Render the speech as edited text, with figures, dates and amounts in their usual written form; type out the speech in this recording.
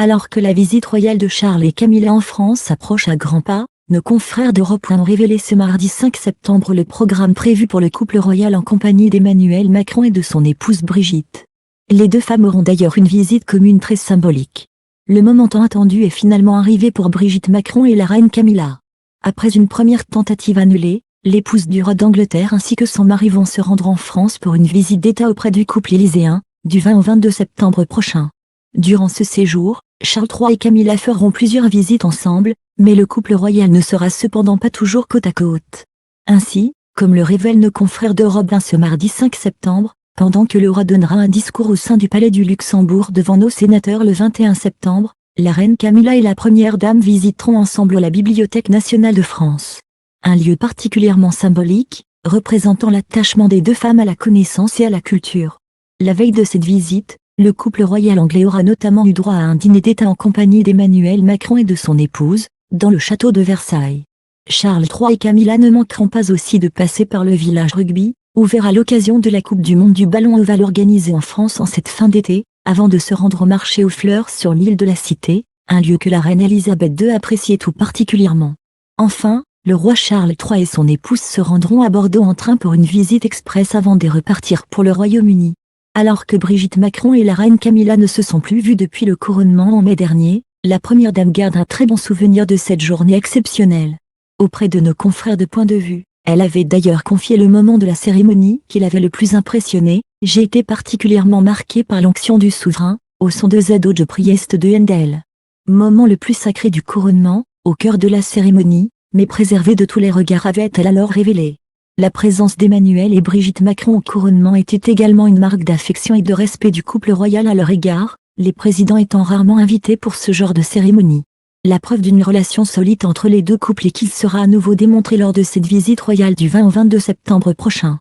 Alors que la visite royale de Charles et Camilla en France approche à grands pas, nos confrères d'Europe 1 ont révélé ce mardi 5 septembre le programme prévu pour le couple royal en compagnie d'Emmanuel Macron et de son épouse Brigitte. Les deux femmes auront d'ailleurs une visite commune très symbolique. Le moment tant attendu est finalement arrivé pour Brigitte Macron et la reine Camilla. Après une première tentative annulée, l'épouse du roi d'Angleterre ainsi que son mari vont se rendre en France pour une visite d'État auprès du couple élyséen, du 20 au 22 septembre prochain. Durant ce séjour, Charles III et Camilla feront plusieurs visites ensemble, mais le couple royal ne sera cependant pas toujours côte à côte. Ainsi, comme le révèlent nos confrères d'Europe 1 ce mardi 5 septembre, pendant que le roi donnera un discours au sein du Palais du Luxembourg devant nos sénateurs le 21 septembre, la reine Camilla et la première dame visiteront ensemble la Bibliothèque nationale de France. Un lieu particulièrement symbolique, représentant l'attachement des deux femmes à la connaissance et à la culture. La veille de cette visite, le couple royal anglais aura notamment eu droit à un dîner d'État en compagnie d'Emmanuel Macron et de son épouse, dans le château de Versailles. Charles III et Camilla ne manqueront pas aussi de passer par le village rugby, ouvert à l'occasion de la Coupe du monde du ballon ovale organisée en France en cette fin d'été, avant de se rendre au marché aux fleurs sur l'île de la Cité, un lieu que la reine Elisabeth II appréciait tout particulièrement. Enfin, le roi Charles III et son épouse se rendront à Bordeaux en train pour une visite express avant de repartir pour le Royaume-Uni. Alors que Brigitte Macron et la reine Camilla ne se sont plus vues depuis le couronnement en mai dernier, la première dame garde un très bon souvenir de cette journée exceptionnelle. Auprès de nos confrères de Point de Vue, elle avait d'ailleurs confié le moment de la cérémonie qui l'avait le plus impressionné. « J'ai été particulièrement marquée par l'onction du souverain, au son de Ado Priest de Handel. Moment le plus sacré du couronnement, au cœur de la cérémonie, mais préservé de tous les regards, avait-elle alors révélé. La présence d'Emmanuel et Brigitte Macron au couronnement était également une marque d'affection et de respect du couple royal à leur égard, les présidents étant rarement invités pour ce genre de cérémonie. La preuve d'une relation solide entre les deux couples et qu'il sera à nouveau démontré lors de cette visite royale du 20 au 22 septembre prochain.